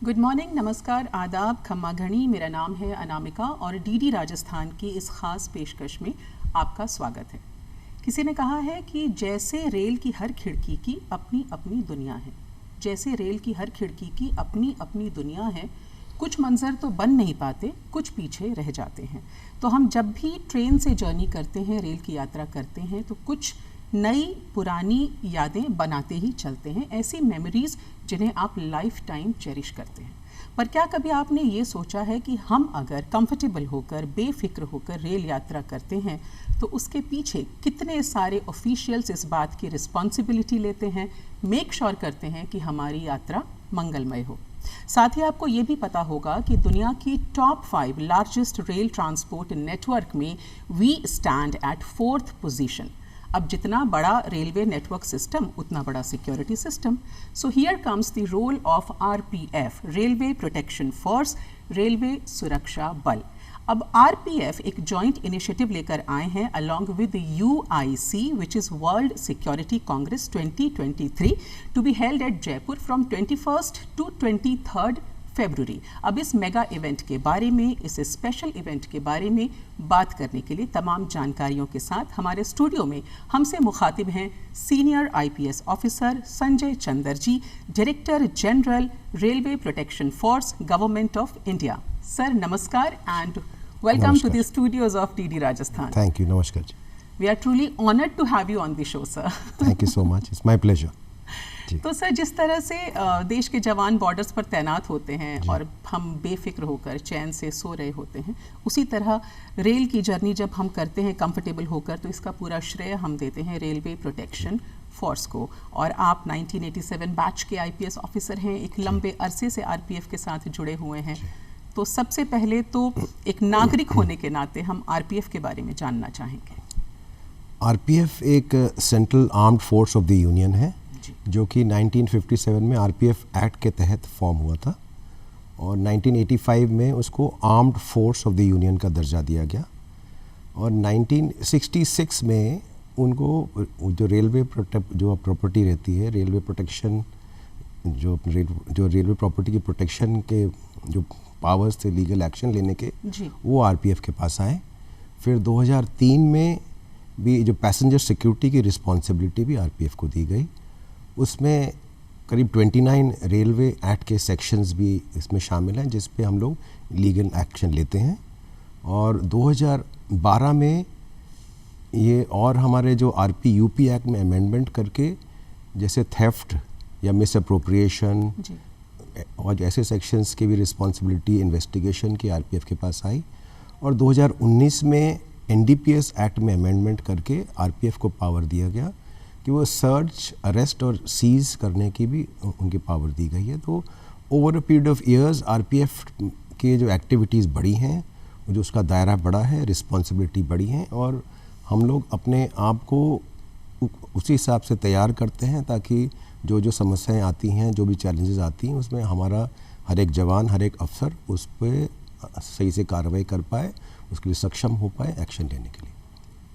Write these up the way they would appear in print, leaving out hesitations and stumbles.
Good morning, नमस्कार, आदाब, खम्मा घनी। मेरा नाम है अनामिका और डीडी राजस्थान की इस खास पेशकश में आपका स्वागत है। किसी ने कहा है कि जैसे रेल की हर खिड़की की अपनी अपनी दुनिया है, जैसे रेल की हर खिड़की की अपनी अपनी दुनिया है, कुछ मंजर तो बन नहीं पाते, कुछ पीछे रह जाते हैं। तो हम जब भी ट्रेन से जर्नी करते हैं, रेल की यात्रा करते हैं, तो कुछ नई पुरानी यादें बनाते ही चलते हैं, ऐसी मेमोरीज़ जिन्हें आप लाइफ टाइम चेरिश करते हैं। पर क्या कभी आपने ये सोचा है कि हम अगर कंफर्टेबल होकर, बेफिक्र होकर रेल यात्रा करते हैं तो उसके पीछे कितने सारे ऑफिशियल्स इस बात की रिस्पॉन्सिबिलिटी लेते हैं, मेक श्योर करते हैं कि हमारी यात्रा मंगलमय हो। साथ ही आपको ये भी पता होगा कि दुनिया की top 5 largest rail transport network में we stand at 4th position. अब जितना बड़ा रेलवे नेटवर्क सिस्टम उतना बड़ा security system. So here comes the role of RPF, railway protection force, railway सुरक्षा बल। अब आरपीएफ एक जॉइंट इनिशिएटिव लेकर आए हैं along with UIC, which is world security congress 2023, to be held at Jaipur from 21 to 23 February. अब इस mega event के बारे में, इस स्पेशल इवेंट के बारे में बात करने के लिए तमाम जानकारियों के साथ हमारे स्टूडियो में हमसे मुखातिब हैं senior IPS officer Sanjay Chander ji, director general railway protection force, government of India. Sir नमस्कार and welcome to the studios of DD Rajasthan. Thank you, नमस्कार जी। We are truly honoured to have you on the show sir. Thank you so much, it's my pleasure. तो sir, जिस तरह से देश के जवान बॉर्डर्स पर तैनात होते हैं और हम बेफिक्र होकर चैन से सो रहे होते हैं, उसी तरह रेल की जर्नी जब हम करते हैं कंफर्टेबल होकर, तो इसका पूरा श्रेय हम देते हैं रेलवे प्रोटेक्शन फोर्स को। और आप 1987 बैच के आईपीएस ऑफिसर हैं, एक लंबे अरसे से आरपीएफ के साथ जुड़े हुए हैं। तो सबसे पहले तो एक नागरिक होने के नाते हम आरपीएफ के बारे में जानना चाहेंगे। आरपीएफ एक central armed force of the union है जो कि 1957 में आरपीएफ एक्ट के तहत फॉर्म हुआ था और 1985 में उसको armed force of the union का दर्जा दिया गया। और 1966 में उनको जो रेलवे जो प्रॉपर्टी रहती है, रेलवे प्रोटेक्शन, जो रेलवे प्रॉपर्टी की प्रोटेक्शन के जो पावर्स थे लीगल एक्शन लेने के, वो आरपीएफ के पास आए। फिर 2003 में भी जो पैसेंजर सिक्योरिटी की रिस्पॉन्सिबिलिटी भी आरपीएफ को दी गई। उसमें करीब 29 रेलवे एक्ट के सेक्शंस भी इसमें शामिल हैं जिस पे हम लोग लीगल एक्शन लेते हैं। और 2012 में ये और हमारे जो यूपी एक्ट में अमेंडमेंट करके, जैसे थेफ्ट या मिस अप्रोप्रिएशन और ऐसे सेक्शंस की भी रिस्पॉन्सिबिलिटी इन्वेस्टिगेशन की आरपीएफ के पास आई। और 2019 में एनडीपीएस एक्ट में अमेंडमेंट करके आरपीएफ को पावर दिया गया कि वो सर्च, अरेस्ट और सीज करने की भी उनकी पावर दी गई है। तो over a period of years RPF के जो एक्टिविटीज़ बढ़ी हैं, जो उसका दायरा बढ़ा है, रिस्पॉन्सिबिलिटी बढ़ी है, और हम लोग अपने आप को उसी हिसाब से तैयार करते हैं ताकि जो जो समस्याएं आती हैं, जो भी चैलेंजेस आती हैं, उसमें हमारा हर एक जवान, हर एक अफसर उस पर सही से कार्रवाई कर पाए, उसके लिए सक्षम हो पाए एक्शन लेने के लिए।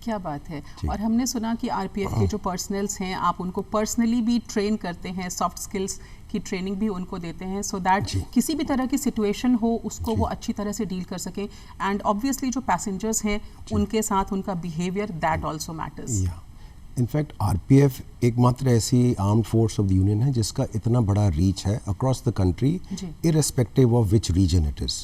क्या बात है। और हमने सुना कि आरपीएफ के जो पर्सनल्स हैं, आप उनको पर्सनली भी ट्रेन करते हैं, सॉफ्ट स्किल्स की ट्रेनिंग भी उनको देते हैं, सो दैट किसी भी तरह की सिचुएशन हो उसको वो अच्छी तरह से डील कर सकें। एंड ऑब्वियसली जो पैसेंजर्स हैं उनके साथ उनका behaviour, that also matters. In fact RPF एकमात्र ऐसी armed force of the union है जिसका इतना बड़ा रीच है across the country, irrespective of which region it is.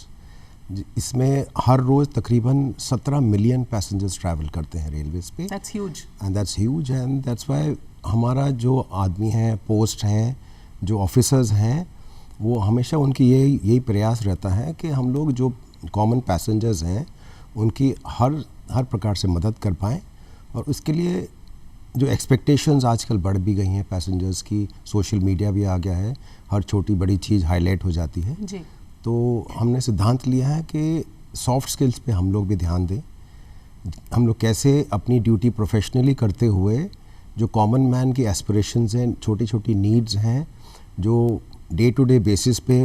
इसमें हर रोज़ तकरीबन 17 मिलियन पैसेंजर्स ट्रैवल करते हैं रेलवेज पे। That's huge. And that's huge and that's why हमारा जो आदमी हैं, पोस्ट हैं, जो ऑफिसर्स हैं, वो हमेशा उनकी यही प्रयास रहता है कि हम लोग जो कॉमन पैसेंजर्स हैं उनकी हर प्रकार से मदद कर पाएँ। और उसके लिए जो एक्सपेक्टेशंस आजकल बढ़ भी गई हैं पैसेंजर्स की, सोशल मीडिया भी आ गया है, हर छोटी बड़ी चीज़ हाईलाइट हो जाती है जी। तो हमने सिद्धांत लिया है कि सॉफ्ट स्किल्स पे हम लोग भी ध्यान दें। हम लोग कैसे अपनी ड्यूटी प्रोफेशनली करते हुए जो कॉमन मैन की एस्पिरेशंस हैं, छोटी छोटी नीड्स हैं, जो डे टू डे बेसिस पे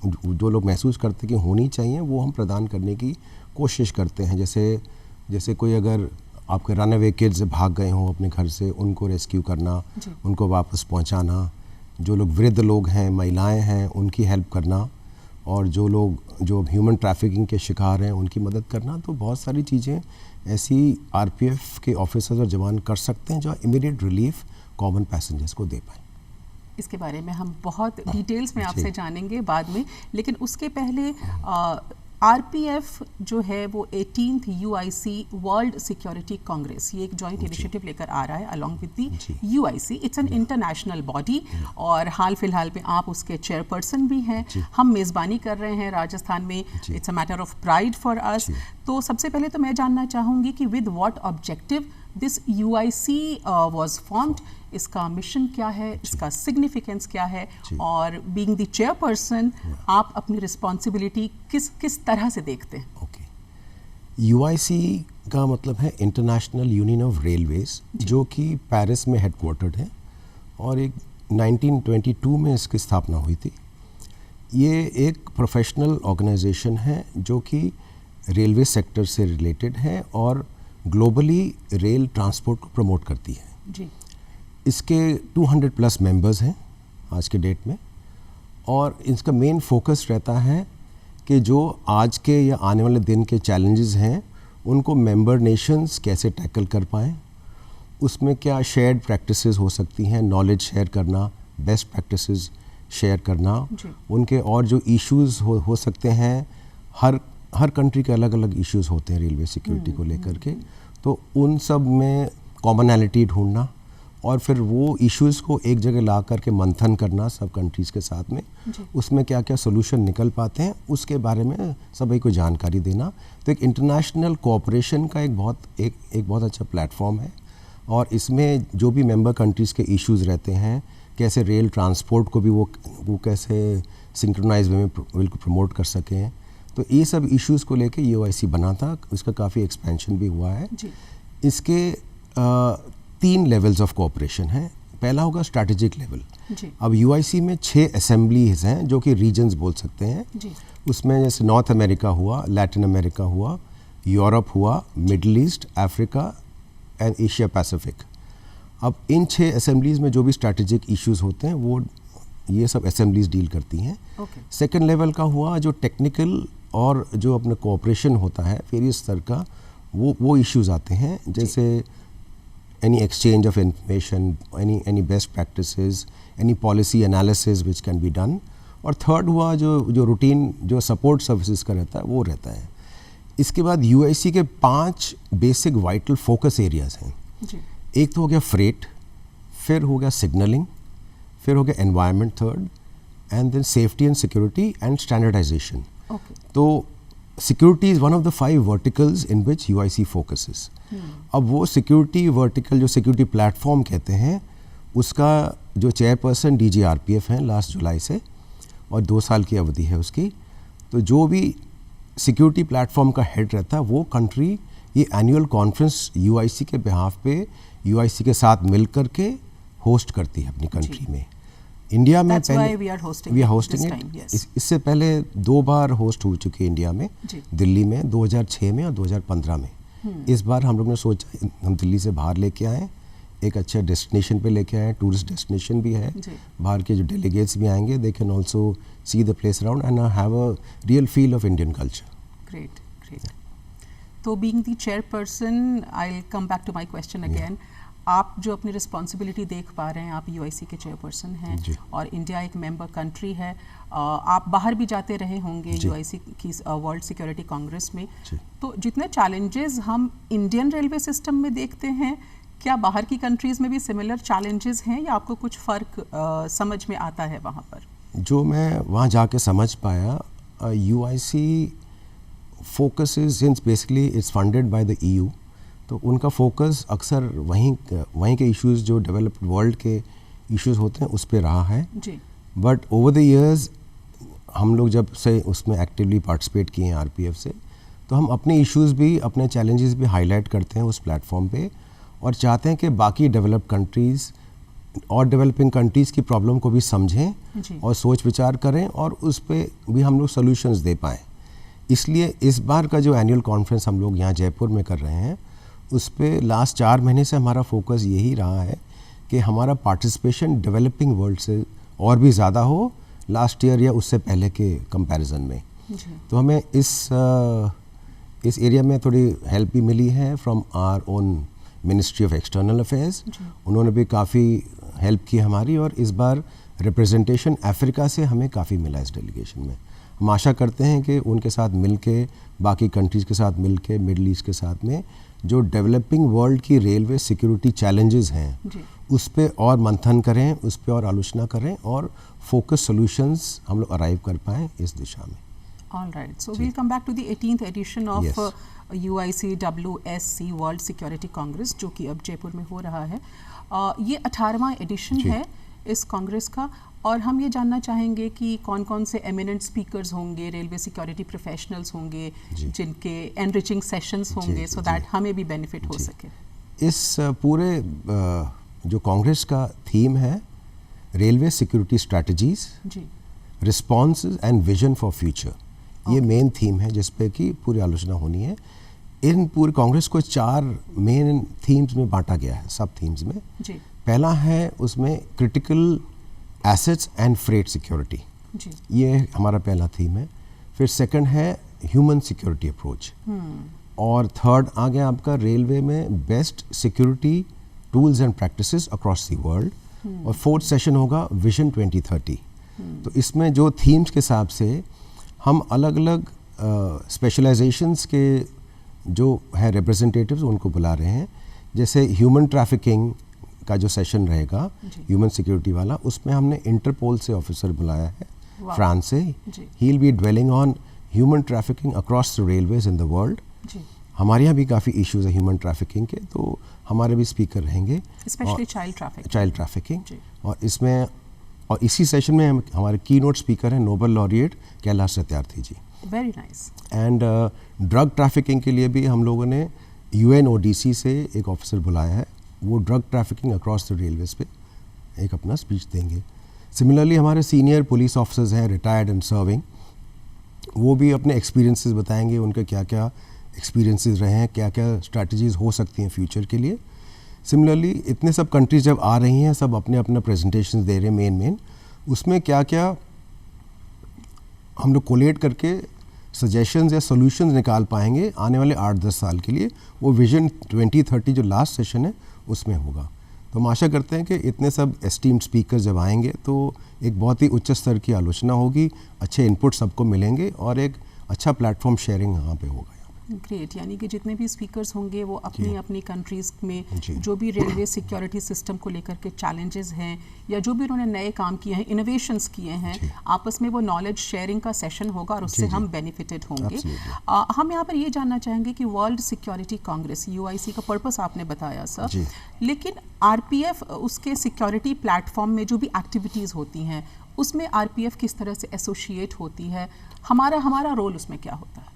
जो लोग महसूस करते कि होनी चाहिए, वो हम प्रदान करने की कोशिश करते हैं। जैसे कोई अगर आपके रन अवे किड्स भाग गए हों अपने घर से, उनको रेस्क्यू करना, उनको वापस पहुंचाना, जो लोग वृद्ध लोग हैं, महिलाएं हैं, उनकी हेल्प करना, और जो लोग जो ह्यूमन ट्रैफिकिंग के शिकार हैं उनकी मदद करना। तो बहुत सारी चीज़ें ऐसी आरपीएफ के ऑफिसर्स और जवान कर सकते हैं जो इमीडिएट रिलीफ कॉमन पैसेंजर्स को दे पाएँ। इसके बारे में हम बहुत डिटेल्स में आपसे जानेंगे बाद में, लेकिन उसके पहले आरपीएफ जो है वो 18th UIC world security Congress, ये एक जॉइंट इनिशिएटिव लेकर आ रहा है along with the UIC। It's an international body और हाल फिलहाल में आप उसके चेयरपर्सन भी हैं। हम मेज़बानी कर रहे हैं राजस्थान में। It's a matter of pride for us. तो सबसे पहले तो मैं जानना चाहूँगी कि with what objective this UIC was formed, इसका मिशन क्या है, इसका सिग्निफिकेंस क्या है, और बीइंग द चेयरपर्सन आप अपनी रिस्पॉन्सिबिलिटी किस तरह से देखते हैं? ओके, UIC का मतलब है इंटरनेशनल यूनियन ऑफ रेलवेज, जो कि पेरिस में हेडक्वार्टर्ड है और एक 1922 में इसकी स्थापना हुई थी। ये एक प्रोफेशनल ऑर्गेनाइजेशन है जो कि रेलवे सेक्टर से रिलेटेड है और ग्लोबली रेल ट्रांसपोर्ट को प्रमोट करती है जी। इसके 200 प्लस मेंबर्स हैं आज के डेट में, और इसका मेन फोकस रहता है कि जो आज के या आने वाले दिन के चैलेंजेस हैं उनको मेंबर नेशंस कैसे टैकल कर पाएँ, उसमें क्या शेयर्ड प्रैक्टिसेस हो सकती हैं, नॉलेज शेयर करना, बेस्ट प्रैक्टिसेस शेयर करना, उनके और जो इश्यूज़ हो सकते हैं। हर कंट्री के अलग अलग इश्यूज़ होते हैं रेलवे सिक्योरिटी को लेकर के, तो उन सब में कॉमनैलिटी ढूंढना और फिर वो इश्यूज़ को एक जगह ला करके मंथन करना सब कंट्रीज़ के साथ में, उसमें क्या क्या सोल्यूशन निकल पाते हैं उसके बारे में सभी को जानकारी देना। तो एक इंटरनेशनल कोऑपरेशन का एक बहुत अच्छा प्लेटफॉर्म है, और इसमें जो भी मेंबर कंट्रीज़ के इश्यूज़ रहते हैं, कैसे रेल ट्रांसपोर्ट को भी वो कैसे सिंक्रोनाइज वे में बिल्कुल प्रमोट कर सकें, तो ये सब इश्यूज़ को लेके UIC बना था। इसका काफ़ी एक्सपेंशन भी हुआ है। इसके 3 लेवल्स ऑफ कोऑपरेशन हैं। पहला होगा स्ट्रैटेजिक लेवल। अब UIC में 6 असेंबलीज हैं जो कि रीजन्स बोल सकते हैं। उसमें जैसे नॉर्थ अमेरिका हुआ, लैटिन अमेरिका हुआ, यूरोप हुआ, middle east, Africa and Asia Pacific. अब इन 6 असेंबलीज में जो भी स्ट्रैटेजिक इश्यूज़ होते हैं वो ये सब असेंबलीज डील करती हैं। सेकेंड लेवल का हुआ जो टेक्निकल और जो अपना कोऑपरेशन होता है वेरियस स्तर का, वो इश्यूज़ आते हैं, जैसे any exchange of information, any best practices, any policy analysis which can be done. और थर्ड हुआ जो रूटीन जो सपोर्ट सर्विसेज का रहता है वो रहता है। इसके बाद UIC के 5 बेसिक वाइटल फोकस एरियाज हैं। एक तो हो गया फ्रेट, फिर हो गया सिग्नलिंग, फिर हो गया environment third, and then safety and security and standardisation. तो security is one of the 5 verticals in which UIC focuses. अब वो सिक्योरिटी वर्टिकल जो सिक्योरिटी प्लेटफॉर्म कहते हैं, उसका जो चेयरपर्सन DG RPF हैं लास्ट जुलाई से, और 2 साल की अवधि है उसकी। तो जो भी सिक्योरिटी प्लेटफॉर्म का हेड रहता है वो कंट्री ये एनुअल कॉन्फ्रेंस UIC के बिहाफ पे UIC के साथ मिल कर के होस्ट करती है अपनी कंट्री में। इंडिया में पहले वी आर होस्टिंग इट। इससे पहले 2 बार होस्ट हो चुकी है इंडिया में, दिल्ली में 2006 में और 2015 में। इस बार हम लोग ने सोचा हम दिल्ली से बाहर लेके आए, एक अच्छा डेस्टिनेशन पे लेके आए, टूरिस्ट डेस्टिनेशन भी है, बाहर के जो डेलीगेट्स भी आएंगे, they can also see the place around and have a real feel of Indian culture. Great. तो being the chairperson, I will come back to my question again. आप जो अपनी रिस्पॉन्सिबिलिटी देख पा रहे हैं, आप UIC के चेयरपर्सन हैं और इंडिया एक मेंबर कंट्री है। आप बाहर भी जाते रहे होंगे UIC की वर्ल्ड सिक्योरिटी कांग्रेस में। तो जितने चैलेंजेस हम इंडियन रेलवे सिस्टम में देखते हैं, क्या बाहर की कंट्रीज़ में भी सिमिलर चैलेंजेस हैं या आपको कुछ फ़र्क समझ में आता है वहाँ पर? जो मैं वहाँ जाके समझ पाया, UIC focuses since basically it's funded by the EU, तो उनका फोकस अक्सर वहीं के इश्यूज़ जो डेवलप्ड वर्ल्ड के इश्यूज़ होते हैं उस पर रहा है। बट ओवर द इयर्स हम लोग जब से उसमें एक्टिवली पार्टिसिपेट किए हैं RPF से, तो हम अपने इश्यूज़ भी, अपने चैलेंजेस भी हाईलाइट करते हैं उस प्लेटफॉर्म पे, और चाहते हैं कि बाकी डेवलप्ड कंट्रीज़ और डेवलपिंग कंट्रीज़ की प्रॉब्लम को भी समझें और सोच विचार करें और उस पर भी हम लोग सोल्यूशंस दे पाएँ। इसलिए इस बार का जो एनुअल कॉन्फ्रेंस हम लोग यहाँ जयपुर में कर रहे हैं, उस पर लास्ट 4 महीने से हमारा फोकस यही रहा है कि हमारा पार्टिसिपेशन डेवलपिंग वर्ल्ड से और भी ज़्यादा हो लास्ट ईयर या उससे पहले के कंपैरिजन में। तो हमें इस एरिया में थोड़ी हेल्प भी मिली है from our own ministry of external affairs. उन्होंने भी काफ़ी हेल्प की हमारी, और इस बार रिप्रेजेंटेशन अफ्रीका से हमें काफ़ी मिला इस डेलीगेशन में। हम आशा करते हैं कि उनके साथ मिलके, बाकी कंट्रीज़ के साथ मिलके, मिडल ईस्ट के साथ में जो डेवलपिंग वर्ल्ड की रेलवे सिक्योरिटी चैलेंजेस हैं उस पे और मंथन करें, उस पे और आलोचना करें, और फोकस सॉल्यूशंस हम लोग अराइव कर पाएँ इस दिशा में। All right, so we'll come back to the 18th edition of UICWSC World Security Congress, जो कि अब जयपुर में हो रहा है। ये 18वां एडिशन है इस कांग्रेस का, और हम ये जानना चाहेंगे कि कौन कौन से एमिनेंट स्पीकर्स होंगे, रेलवे सिक्योरिटी प्रोफेशनल्स होंगे, जिनके एनरिचिंग सेशंस होंगे, सो दैट हमें भी बेनिफिट हो सके। इस पूरे जो कांग्रेस का थीम है railway security strategies, response and vision for future, ये मेन थीम है जिस पे कि पूरी आलोचना होनी है। इन पूरे कांग्रेस को 4 मेन थीम्स में बांटा गया है, सब थीम्स में। पहला है उसमें critical assets and freight security, ये हमारा पहला थीम है। फिर सेकंड है ह्यूमन सिक्योरिटी अप्रोच, और थर्ड आ गया आपका रेलवे में best security tools and practices across the world, और फोर्थ सेशन होगा विजन 2030। तो इसमें जो थीम्स के हिसाब से हम अलग अलग स्पेशलाइजेशंस के जो है रिप्रेजेंटेटिव्स उनको बुला रहे हैं। जैसे ह्यूमन ट्रैफिकिंग का जो सेशन रहेगा ह्यूमन सिक्योरिटी वाला, उसमें हमने इंटरपोल से ऑफिसर बुलाया है फ्रांस से। He will be dwelling on human trafficking across the railways in the world. हमारे यहाँ भी काफ़ी इश्यूज है ह्यूमन ट्रैफिकिंग के, तो हमारे भी स्पीकर रहेंगे, स्पेशली चाइल्ड ट्रैफिकिंग। और इसी सेशन में हमारे की नोट स्पीकर हैं Nobel laureate Kailash Satyarthi ji. Very nice. And drug trafficking के लिए भी हम लोगों ने UNODC से एक ऑफिसर बुलाया है, वो drug trafficking across the railways पे एक अपना स्पीच देंगे। सिमिलरली हमारे सीनियर पुलिस ऑफिसर्स हैं रिटायर्ड एंड सर्विंग, वो भी अपने एक्सपीरियंसेस बताएंगे, उनके क्या क्या एक्सपीरियंसेस रहे हैं, क्या क्या स्ट्रैटेजीज हो सकती हैं फ्यूचर के लिए। सिमिलरली इतने सब कंट्रीज जब आ रही हैं, सब अपने अपना प्रेजेंटेशन दे रहे हैं मेन, उसमें क्या क्या हम लोग कोलेट करके सजेशंस या सॉल्यूशंस निकाल पाएंगे आने वाले 8-10 साल के लिए, वो विजन 2030 जो लास्ट सेशन है उसमें होगा। तो हम आशा करते हैं कि इतने सब एस्टीम्ड स्पीकर जब आएंगे तो एक बहुत ही उच्च स्तर की आलोचना होगी, अच्छे इनपुट सबको मिलेंगे, और एक अच्छा प्लेटफॉर्म शेयरिंग यहाँ पे होगा। ग्रेट, यानी कि जितने भी स्पीकर्स होंगे वो अपनी अपनी कंट्रीज़ में जो भी रेलवे सिक्योरिटी सिस्टम को लेकर के चैलेंजेस हैं, या जो भी उन्होंने नए काम किए हैं, इनोवेशंस किए हैं, आपस में वो नॉलेज शेयरिंग का सेशन होगा, और उससे हम बेनिफिटेड होंगे। हम यहाँ पर ये जानना चाहेंगे कि वर्ल्ड सिक्योरिटी कांग्रेस UIC का पर्पस आपने बताया सर, लेकिन RPF उसके सिक्योरिटी प्लेटफॉर्म में जो भी एक्टिविटीज़ होती हैं उसमें RPF किस तरह से एसोसिएट होती है, हमारा रोल उसमें क्या होता है?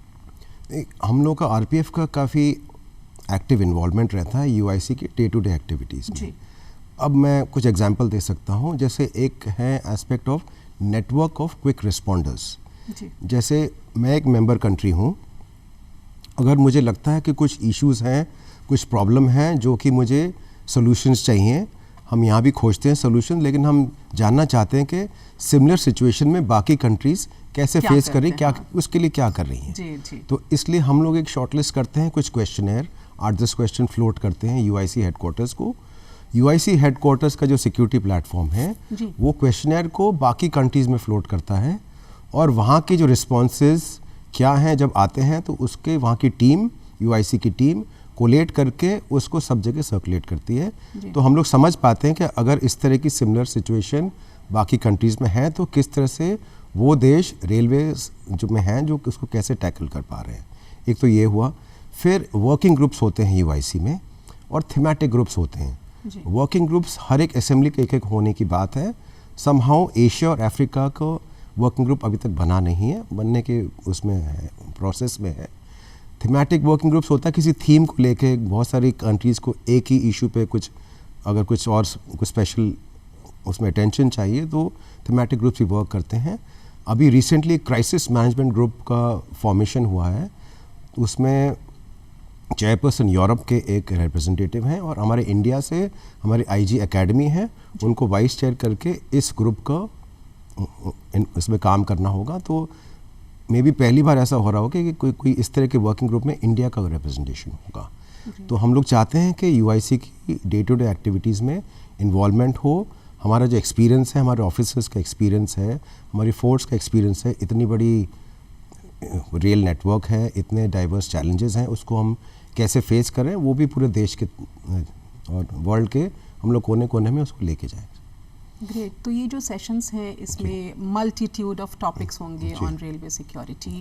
हम लोग का RPF का काफ़ी एक्टिव इन्वॉल्वमेंट रहता है UIC की डे टू डे एक्टिविटीज़ में। अब मैं कुछ एग्जांपल दे सकता हूँ, जैसे एक है aspect of network of quick responders. जैसे मैं एक मेंबर कंट्री हूँ, अगर मुझे लगता है कि कुछ इश्यूज़ हैं, कुछ प्रॉब्लम हैं जो कि मुझे सॉल्यूशंस चाहिए, हम यहाँ भी खोजते हैं सॉल्यूशन, लेकिन हम जानना चाहते हैं कि सिमिलर सिचुएशन में बाकी कंट्रीज़ कैसे फेस कर रही, क्या उसके लिए क्या कर रही हैं। तो इसलिए हम लोग एक शॉर्टलिस्ट करते हैं, कुछ क्वेश्चनर 8-10 क्वेश्चन फ्लोट करते हैं UIC हेडक्वार्टर्स को। UIC हेडक्वार्टर्स का जो सिक्योरिटी प्लेटफॉर्म है वो क्वेश्चनर को बाकी कंट्रीज़ में फ्लोट करता है, और वहाँ के जो रिस्पॉन्सेज क्या हैं जब आते हैं तो उसके वहाँ की टीम, UIC की टीम कोलेट करके उसको सब जगह सर्कुलेट करती है। तो हम लोग समझ पाते हैं कि अगर इस तरह की सिमिलर सिचुएशन बाकी कंट्रीज़ में है तो किस तरह से वो देश रेलवे जो में हैं जो उसको कैसे टैकल कर पा रहे हैं। एक तो ये हुआ। फिर वर्किंग ग्रुप्स होते हैं UIC में, और थीमेटिक ग्रुप्स होते हैं। वर्किंग ग्रुप्स हर एक असेंबली के एक होने की बात है। समहाउ एशिया और अफ्रीका को वर्किंग ग्रुप अभी तक बना नहीं है, बनने के उसमें है, प्रोसेस में है। थीमेटिक वर्किंग ग्रुप्स होता है किसी थीम को लेके, बहुत सारी कंट्रीज़ को एक ही इशू पे कुछ अगर कुछ और कुछ स्पेशल उसमें अटेंशन चाहिए तो थीमेटिक ग्रुप्स भी वर्क करते हैं। अभी रिसेंटली क्राइसिस मैनेजमेंट ग्रुप का फॉर्मेशन हुआ है, उसमें चेयरपर्सन यूरोप के एक रिप्रेजेंटेटिव हैं और हमारे इंडिया से हमारी आईजी एकेडमी है, उनको वाइस चेयर करके इस ग्रुप का इसमें काम करना होगा। तो मे बी पहली बार ऐसा हो रहा होगा कि कोई इस तरह के वर्किंग ग्रुप में इंडिया का रिप्रेजेंटेशन होगा। तो हम लोग चाहते हैं कि यूआईसी की डे टू डे एक्टिविटीज़ में इन्वॉल्वमेंट हो। हमारा जो एक्सपीरियंस है, हमारे ऑफिसर्स का एक्सपीरियंस है, हमारी फोर्स का एक्सपीरियंस है, इतनी बड़ी रियल नेटवर्क है, इतने डाइवर्स चैलेंजेस हैं, उसको हम कैसे फेस करें, वो भी पूरे देश के और वर्ल्ड के हम लोग कोने कोने में उसको लेके जाएं। ग्रेट। तो ये जो सेशंस हैं इसमें मल्टीट्यूड ऑफ टॉपिक्स होंगे ऑन रेलवे सिक्योरिटी,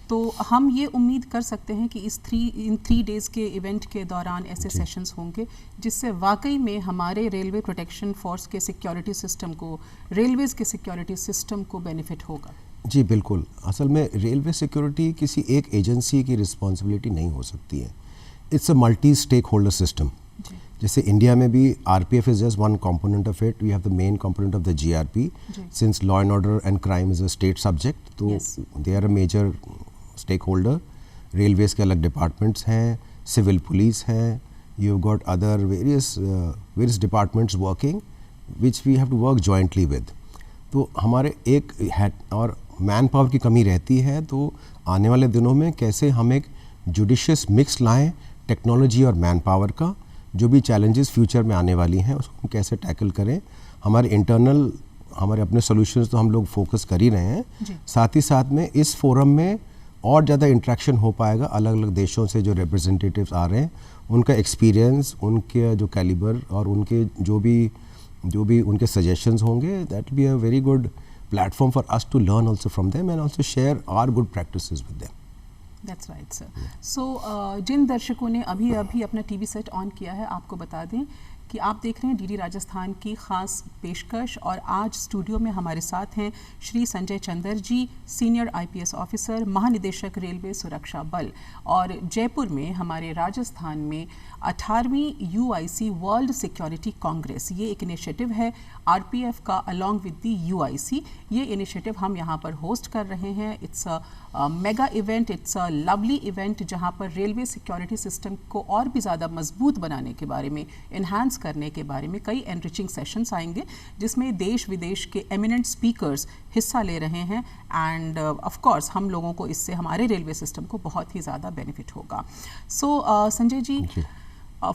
तो हम ये उम्मीद कर सकते हैं कि इन 3 डेज़ के इवेंट के दौरान ऐसे सेशंस होंगे जिससे वाकई में हमारे रेलवे प्रोटेक्शन फोर्स के सिक्योरिटी सिस्टम को, रेलवेज़ के सिक्योरिटी सिस्टम को बेनिफिट होगा। जी बिल्कुल। असल में रेलवे सिक्योरिटी किसी एक एजेंसी की रिस्पॉन्सिबिलिटी नहीं हो सकती है, it's a multi stakeholder system. जैसे इंडिया में भी RPF is just one component of it, we have the main component of the GRP, since law and order and crime is a state subject, तो they are a major stakeholder. Railways के अलग departments हैं, civil police हैं, you have got other various departments working which we have to work jointly with. तो हमारे एक और man power की कमी रहती है, तो आने वाले दिनों में कैसे हम एक जुडिशियस मिक्स लाएं टेक्नोलॉजी और मैन पावर का, जो भी चैलेंजेस फ्यूचर में आने वाली हैं उसको हम कैसे टैकल करें। हमारे इंटरनल हमारे अपने सॉल्यूशंस तो हम लोग फोकस कर ही रहे हैं, साथ ही साथ में इस फोरम में और ज़्यादा इंटरेक्शन हो पाएगा। अलग अलग देशों से जो रिप्रेजेंटेटिव्स आ रहे हैं, उनका एक्सपीरियंस, उनके जो कैलिबर और उनके जो भी उनके सजेशंस होंगे, that be a very good platform for us to learn also from them and also share our good practices with them. That's right sir. So जिन दर्शकों ने अभी अपना टीवी सेट ऑन किया है, आपको बता दें कि आप देख रहे हैं डीडी राजस्थान की ख़ास पेशकश, और आज स्टूडियो में हमारे साथ हैं श्री संजय चंदर जी, सीनियर आईपीएस ऑफिसर, महानिदेशक रेलवे सुरक्षा बल, और जयपुर में हमारे राजस्थान में 18वीं यूआईसी वर्ल्ड सिक्योरिटी कांग्रेस, ये एक इनिशिएटिव है आरपीएफ का अलॉन्ग विद दी यूआईसी। ये इनिशिएटिव हम यहाँ पर होस्ट कर रहे हैं। It's a mega event, it's a lovely event, जहाँ पर रेलवे सिक्योरिटी सिस्टम को और भी ज़्यादा मजबूत बनाने के बारे में, इन्हांस करने के बारे में कई एनरिचिंग सेशंस आएंगे, जिसमें देश विदेश के एमिनेंट स्पीकर्स हिस्सा ले रहे हैं। एंड ऑफ कोर्स हम लोगों को इससे, हमारे रेलवे सिस्टम को बहुत ही ज़्यादा बेनिफिट होगा। सो Sanjay ji,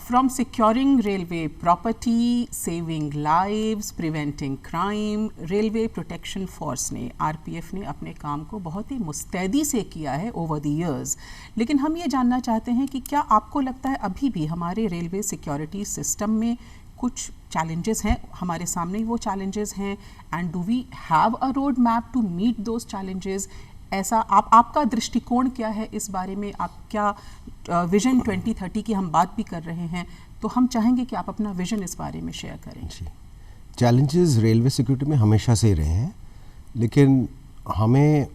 from securing railway property, saving lives, preventing crime, railway protection force ने, आरपीएफ ने अपने काम को बहुत ही मुस्तैदी से किया है ओवर द इयर्स। लेकिन हम ये जानना चाहते हैं कि क्या आपको लगता है अभी भी हमारे रेलवे सिक्योरिटी सिस्टम में कुछ चैलेंजेस हैं, हमारे सामने वो चैलेंजेस हैं, and do we have a road map to meet those challenges? ऐसा आपका दृष्टिकोण क्या है इस बारे में? आप क्या विजन 2030 की हम बात भी कर रहे हैं, तो हम चाहेंगे कि आप अपना विजन इस बारे में शेयर करें। जी, चैलेंजेस रेलवे सिक्योरिटी में हमेशा से ही रहे हैं, लेकिन हमें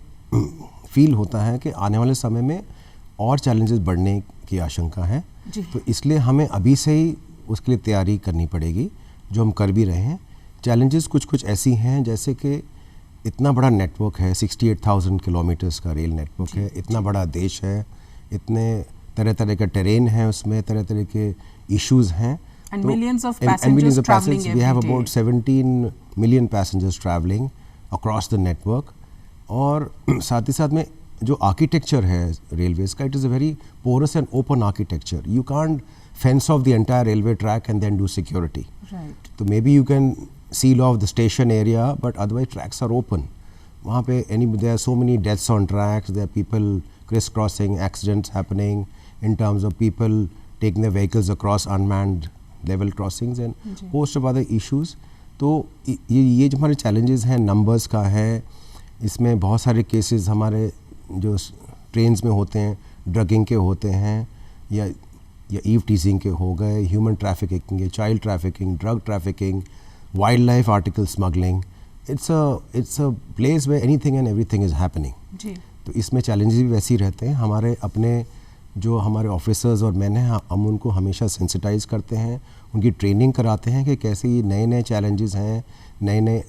फील होता है कि आने वाले समय में और चैलेंजेस बढ़ने की आशंका है, तो इसलिए हमें अभी से ही उसके लिए तैयारी करनी पड़ेगी, जो हम कर भी रहे हैं। चैलेंजेस कुछ ऐसी हैं, जैसे कि इतना बड़ा नेटवर्क है, 68,000 किलोमीटर्स का रेल नेटवर्क है, इतना बड़ा देश है, इतने तरह तरह का टेरेन है, उसमें तरह तरह के इश्यूज हैं, and millions of passengers traveling every day. We have about 17 million passengers traveling across the network, और साथ ही साथ में जो आर्किटेक्चर है रेलवेज का, it is a very porous and open architecture. You can't fence off the entire railway track and then do security. तो maybe you can seal off the station area, but otherwise tracks are open. वहाँ पे there are so many deaths on tracks, there are people crisscrossing, accidents happening in terms of people taking their vehicles across unmanned level crossings and host of other issues. तो ये जो हमारे challenges हैं, numbers का है, इसमें बहुत सारे cases हमारे जो ट्रेन्स में होते हैं, ड्रगिंग के होते हैं, या ईव टीजिंग के हो गए, human trafficking, child trafficking, drug trafficking, wildlife article smuggling. It's a place where anything and everything is happening. जी। तो इसमें चैलेंजेस भी वैसे ही रहते हैं। हमारे अपने जो हमारे ऑफिसर्स और मैन हैं, हम उनको हमेशा सेंसिटाइज करते हैं, उनकी ट्रेनिंग कराते हैं कि कैसे ये नए नए चैलेंजेस हैं, नए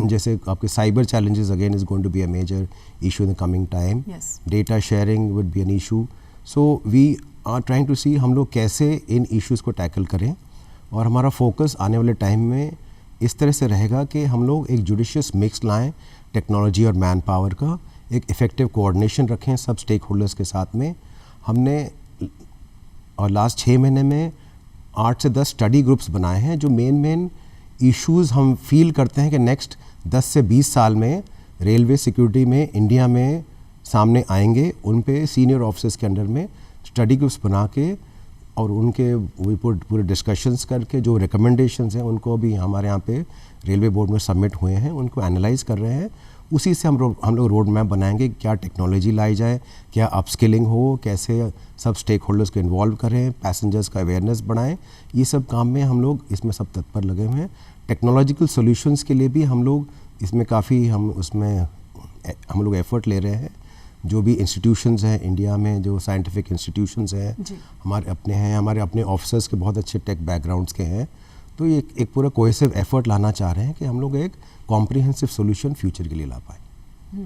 जैसे आपके cyber challenges again is going to be a major issue in the coming time. Data sharing would be an issue. So we are trying to see हम लोग कैसे इन इश्यूज़ को टैकल करें, और हमारा फोकस आने वाले टाइम में इस तरह से रहेगा कि हम लोग एक जुडिशियस मिक्स लाएं टेक्नोलॉजी और मैन पावर का, एक इफ़ेक्टिव कोऑर्डिनेशन रखें सब स्टेक होल्डर्स के साथ में। हमने और लास्ट 6 महीने में 8 से 10 स्टडी ग्रुप्स बनाए हैं जो मेन इश्यूज़ हम फील करते हैं कि नेक्स्ट 10 से 20 साल में रेलवे सिक्योरिटी में इंडिया में सामने आएंगे। उन पे सीनियर ऑफिसर्स के अंडर में स्टडी ग्रुप्स बना के और उनके पूरे डिस्कशंस करके जो रिकमेंडेशंस हैं उनको भी हमारे यहाँ पे रेलवे बोर्ड में सबमिट हुए हैं, उनको एनालाइज कर रहे हैं। उसी से हम लोग रोड मैप बनाएंगे, क्या टेक्नोलॉजी लाई जाए, क्या अपस्किलिंग हो, कैसे सब स्टेक होल्डर्स को इन्वॉल्व करें, पैसेंजर्स का अवेयरनेस बढ़ाएं। ये सब काम में हम लोग इसमें सब तत्पर लगे हुए हैं। टेक्नोलॉजिकल सॉल्यूशंस के लिए भी हम लोग इसमें काफ़ी हम लोग एफर्ट ले रहे हैं। जो भी इंस्टीट्यूशंस हैं इंडिया में, जो साइंटिफिक इंस्टीट्यूशंस हैं हमारे अपने ऑफिसर्स के बहुत अच्छे टेक बैकग्राउंड्स के हैं, तो ये एक पूरा कोहेसिव एफर्ट लाना चाह रहे हैं कि हम लोग एक कॉम्प्रिहेंसिव सॉल्यूशन फ्यूचर के लिए ला पाएँ।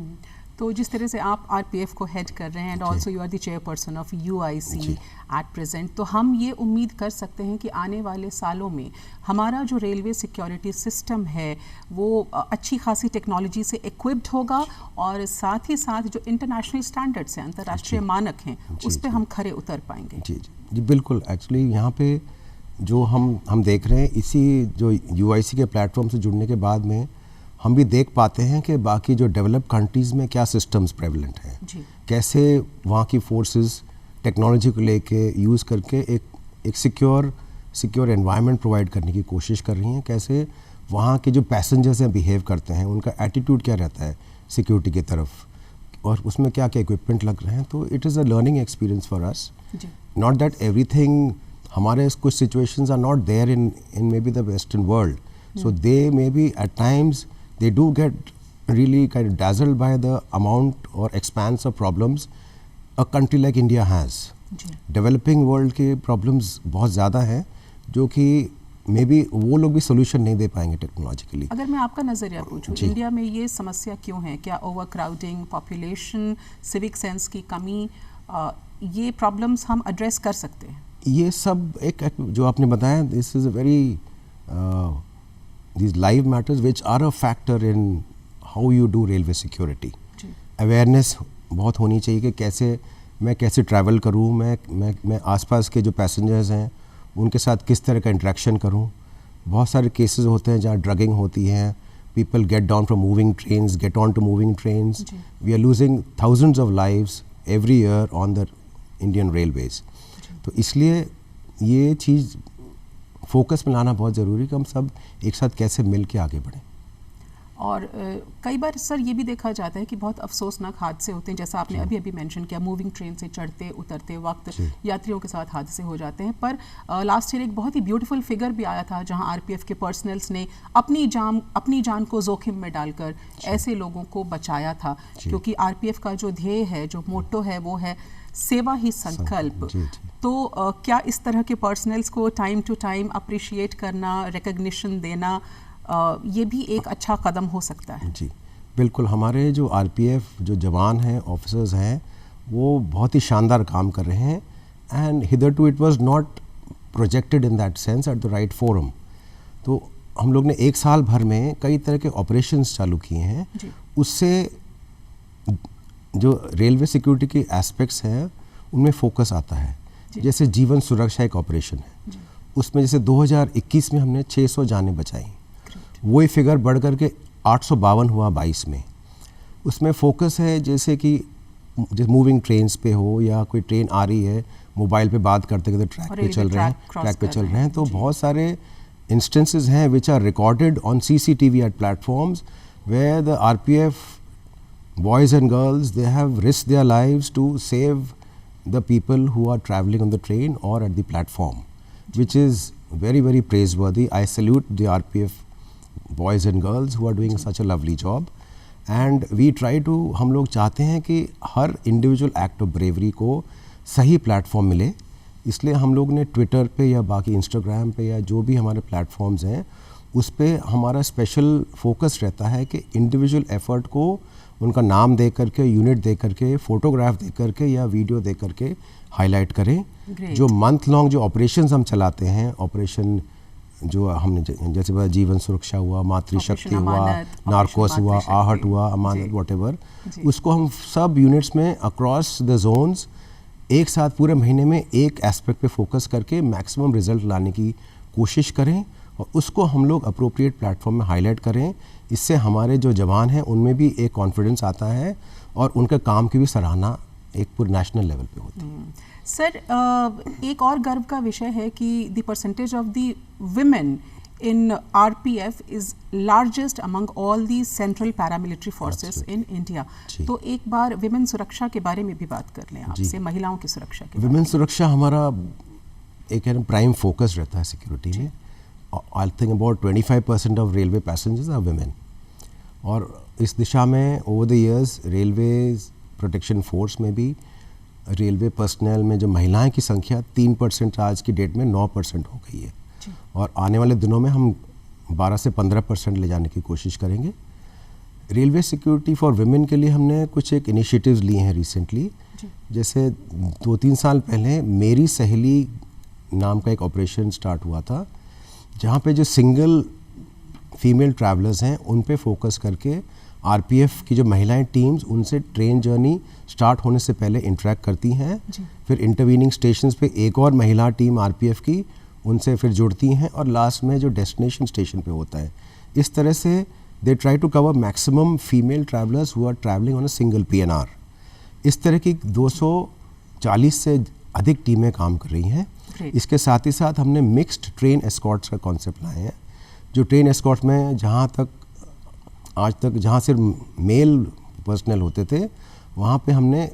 तो जिस तरह से आप आरपीएफ को हेड कर रहे हैं and also you are the chairperson of UIC at present, तो हम ये उम्मीद कर सकते हैं कि आने वाले सालों में हमारा जो रेलवे सिक्योरिटी सिस्टम है वो अच्छी खासी टेक्नोलॉजी से इक्विप्ड होगा और साथ ही साथ जो इंटरनेशनल स्टैंडर्ड्स हैं, अंतर्राष्ट्रीय मानक हैं, उस पर हम खरे उतर पाएंगे। जी बिल्कुल। एक्चुअली यहाँ पे जो हम देख रहे हैं, इसी जो यूआईसी के प्लेटफॉर्म से जुड़ने के बाद में हम भी देख पाते हैं कि बाकी जो डेवलप कंट्रीज़ में क्या सिस्टम्स प्रेवलेंट हैं, कैसे वहाँ की फोर्सेस टेक्नोलॉजी को लेके यूज़ करके एक सिक्योर एनवायरनमेंट प्रोवाइड करने की कोशिश कर रही हैं, कैसे वहाँ के जो पैसेंजर्स हैं बिहेव करते हैं, उनका एटीट्यूड क्या रहता है सिक्योरिटी की तरफ, और उसमें क्या क्या इक्विपमेंट लग रहे हैं। तो it is a learning experience for us. Not that everything, हमारे कुछ situations are not there in maybe the western world, so they may be at times they do get really kind of dazzled by the amount or expanse of problems a country like India has. Developing world के problems बहुत ज़्यादा हैं जो कि may be वो लोग भी solution नहीं दे पाएंगे टेक्नोलॉजिकली। अगर मैं आपका नज़रिया पूछूं, इंडिया में ये समस्या क्यों है? क्या over crowding, population, civic sense की कमी, ये प्रॉब्लम्स हम एड्रेस कर सकते हैं? ये सब एक जो आपने बताया, this is a very these live matters which are a factor in how you do railway security. Awareness बहुत होनी चाहिए कि कैसे ट्रैवल करूँ, मैं आसपास के जो पैसेंजर्स हैं उनके साथ किस तरह का इंटरेक्शन करूँ। बहुत सारे केसेस होते हैं जहाँ ड्रगिंग होती है, people get down from moving trains, get on to moving trains. We are losing thousands of lives every year on the Indian railways. तो इसलिए ये चीज़ फोकस में लाना बहुत ज़रूरी है कि हम सब एक साथ कैसे मिल के आगे बढ़ें। और कई बार सर ये भी देखा जाता है कि बहुत अफसोसनाक हादसे होते हैं, जैसा आपने अभी मेंशन किया, मूविंग ट्रेन से चढ़ते उतरते वक्त यात्रियों के साथ हादसे हो जाते हैं। पर लास्ट ईयर एक बहुत ही ब्यूटीफुल फिगर भी आया था जहां आरपीएफ के पर्सनल्स ने अपनी जान को जोखिम में डालकर ऐसे लोगों को बचाया था, क्योंकि आरपीएफ का जो ध्येय है, जो मोटो है, वो है सेवा ही संकल्प। तो क्या इस तरह के पर्सनल्स को टाइम टू टाइम अप्रिशिएट करना, रिकग्निशन देना, ये भी एक अच्छा कदम हो सकता है? जी बिल्कुल। हमारे जो आरपीएफ जो जवान हैं, ऑफिसर्स हैं, वो बहुत ही शानदार काम कर रहे हैं, and hitherto it was not projected in that sense at the right forum. तो हम लोग ने 1 साल भर में कई तरह के ऑपरेशंस चालू किए हैं, उससे जो रेलवे सिक्योरिटी के एस्पेक्ट्स हैं उनमें फोकस आता है। जैसे जीवन सुरक्षा एक ऑपरेशन है, उसमें जैसे 2021 में हमने 600 जानें बचाई, वही फिगर बढ़ कर के 852 हुआ 22 में। उसमें फोकस है जैसे कि मूविंग ट्रेन्स पे हो या कोई ट्रेन आ रही है, मोबाइल पे बात करते करते ट्रैक पे चल रहे हैं, तो बहुत सारे इंस्टेंसेस हैं which are recorded on CCTV at platforms where the RPF boys and girls, they have risked their lives to save the people who are traveling on the train or at the platform, which is very, very praiseworthy. I salute the RPF boys and girls who are doing such a lovely job. And we try to, हम लोग चाहते हैं कि हर individual act of bravery को सही platform मिले, इसलिए हम लोग ने ट्विटर पे या बाकी इंस्टाग्राम पे या जो भी हमारे प्लेटफॉर्म्स हैं उस पे हमारा स्पेशल फोकस रहता है कि इंडिविजुअल एफर्ट को उनका नाम दे करके, यूनिट दे करके, फोटोग्राफ दे करके या वीडियो दे करके हाईलाइट करें। जो मंथ लॉन्ग जो ऑपरेशंस हम चलाते हैं, ऑपरेशन जो हमने जैसे बताया, जीवन सुरक्षा हुआ, मातृशक्ति हुआ, नार्कोस हुआ, आहट हुआ, अमानत, वॉटेवर, उसको हम सब यूनिट्स में अक्रॉस द जोन्स एक साथ पूरे महीने में एक एस्पेक्ट पे फोकस करके मैक्सिमम रिजल्ट लाने की कोशिश करें और उसको हम लोग अप्रोप्रिएट प्लेटफॉर्म में हाईलाइट करें। इससे हमारे जो जवान हैं उनमें भी एक कॉन्फिडेंस आता है और उनके काम की भी सराहना एक पूरे नेशनल लेवल पे होती है। सर, एक और गर्व का विषय है कि the percentage of the women in RPF is largest among all the central paramilitary forces in India. तो एक बार विमेन सुरक्षा के बारे में भी बात कर लें आपसे, महिलाओं की सुरक्षा के। विमेन सुरक्षा हमारा एक प्राइम फोकस रहता है सिक्योरिटी में। I think about 25% of railway passengers are women, और इस दिशा में over the years railway protection force में भी रेलवे पर्सनल में जो महिलाएं की संख्या 3% आज की डेट में 9% हो गई है, और आने वाले दिनों में हम 12 से 15% ले जाने की कोशिश करेंगे। रेलवे सिक्योरिटी फॉर विमेन के लिए हमने कुछ एक इनिशिएटिव्स लिए हैं रिसेंटली। जैसे 2-3 साल पहले मेरी सहेली नाम का एक ऑपरेशन स्टार्ट हुआ था, जहाँ पे जो सिंगल फीमेल ट्रैवलर्स हैं उन पे फोकस करके आरपीएफ की जो महिलाएं टीम्स उनसे ट्रेन जर्नी स्टार्ट होने से पहले इंटरेक्ट करती हैं, फिर इंटरवीनिंग स्टेशंस पे एक और महिला टीम आरपीएफ की उनसे फिर जुड़ती हैं, और लास्ट में जो डेस्टिनेशन स्टेशन पे होता है। इस तरह से they try to cover maximum female travellers who are travelling on a single PNR. इस तरह की 240 से अधिक टीमें काम कर रही हैं। इसके साथ ही साथ हमने मिक्स्ड ट्रेन एस्कॉर्ट्स का कॉन्सेप्ट लाए हैं, जो ट्रेन एस्कॉर्ट्स में आज तक जहाँ सिर्फ मेल पर्सनल होते थे, वहाँ पे हमने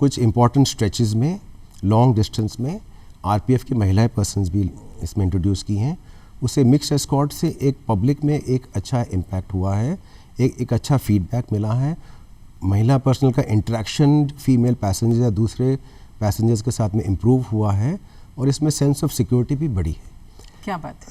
कुछ इम्पॉर्टेंट स्ट्रेचेस में, लॉन्ग डिस्टेंस में आरपीएफ की महिलाएं पर्सन्स भी इसमें इंट्रोड्यूस की हैं। उससे मिक्स एस्कॉर्ट से एक पब्लिक में एक अच्छा इम्पैक्ट हुआ है, एक अच्छा फीडबैक मिला है। महिला पर्सनल का इंटरेक्शन फीमेल पैसेंजर या दूसरे पैसेंजर्स के साथ में इम्प्रूव हुआ है, और इसमें सेंस ऑफ सिक्योरिटी भी बढ़ी है। क्या बात है।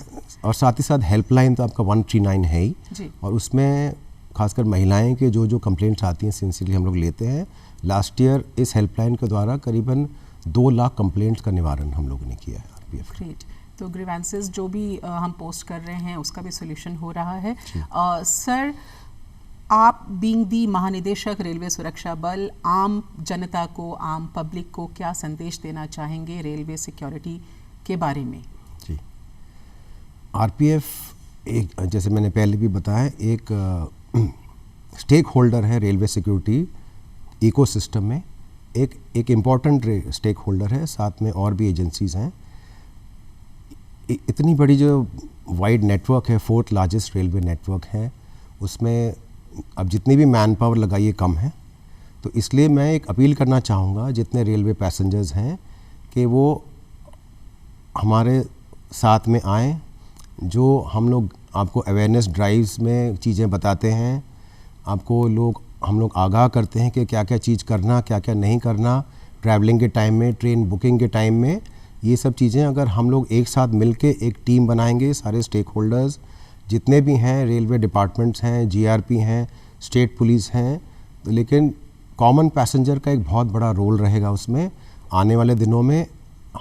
और साथ ही साथ हेल्पलाइन तो आपका 139 है ही, और उसमें खासकर महिलाएं के जो कंप्लेंट्स आती हैं सिंसियरली हम लोग लेते हैं। लास्ट ईयर इस हेल्पलाइन के द्वारा करीबन 2 लाख कंप्लेंट्स का निवारण हम लोगों ने किया है आरपीएफ। ग्रेट। तो ग्रीवेंसेस जो भी हम पोस्ट कर रहे हैं उसका भी सोल्यूशन हो रहा है। सर, आप बीइंग दी महानिदेशक रेलवे सुरक्षा बल, आम जनता को, आम पब्लिक को क्या संदेश देना चाहेंगे रेलवे सिक्योरिटी के बारे में? जी, आरपीएफ एक, जैसे मैंने पहले भी बताया, एक स्टेक होल्डर है रेलवे सिक्योरिटी इकोसिस्टम में। एक इम्पॉर्टेंट स्टेक होल्डर है, साथ में और भी एजेंसीज़ हैं। इतनी बड़ी जो वाइड नेटवर्क है, 4th लार्जेस्ट रेलवे नेटवर्क है, उसमें अब जितनी भी मैन पावर लगाइए कम है। तो इसलिए मैं एक अपील करना चाहूँगा जितने रेलवे पैसेंजर्स हैं कि वो हमारे साथ में आएँ। जो हम लोग आपको अवेयरनेस ड्राइव्स में चीज़ें बताते हैं, आपको हम लोग आगाह करते हैं कि क्या क्या चीज़ करना, क्या क्या नहीं करना, ट्रैवलिंग के टाइम में, ट्रेन बुकिंग के टाइम में। ये सब चीज़ें अगर हम लोग एक साथ मिलके एक टीम बनाएंगे, सारे स्टेक होल्डर्स जितने भी हैं, रेलवे डिपार्टमेंट्स हैं, जीआरपी हैं, स्टेट पुलिस हैं, तो लेकिन कॉमन पैसेंजर का एक बहुत बड़ा रोल रहेगा उसमें। आने वाले दिनों में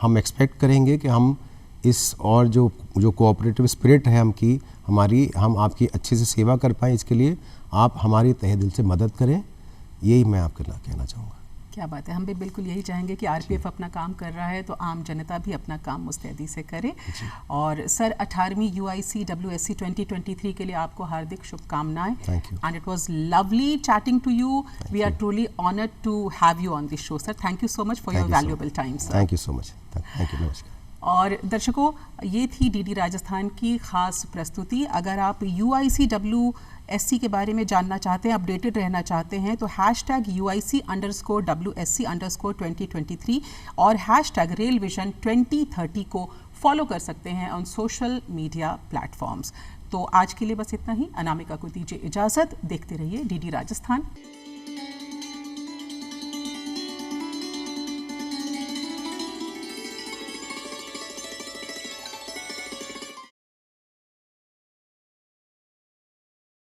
हम एक्सपेक्ट करेंगे कि हम इस और जो कोऑपरेटिव स्पिरिट है हम आपकी अच्छे से सेवा कर पाएँ। इसके लिए आप हमारी तहे दिल से मदद करें, यही मैं आपके लिए कहना चाहूँगा। क्या बात है। हम भी बिल्कुल यही चाहेंगे कि आरपीएफ अपना काम कर रहा है तो आम जनता भी अपना काम मुस्तैदी से करे। और सर, 18वीं UIC WSC 2023 के लिए आपको हार्दिक शुभकामनाएं। Thank you. And it was lovely chatting to you. We are truly honoured to have you on this show sir. Thank you so much for your valuable time sir. Thank you so much. Thank you. नमस्कार। और दर्शकों, ये थी DD Rajasthan की खास प्रस्तुति। अगर आप UIC WSC के बारे में जानना चाहते हैं, अपडेटेड रहना चाहते हैं, तो #UIC_WSC_2023 और #RailVision 2030 को फॉलो कर सकते हैं ऑन सोशल मीडिया प्लेटफॉर्म्स। तो आज के लिए बस इतना ही। अनामिका को दीजिए इजाज़त। देखते रहिए डीडी राजस्थान।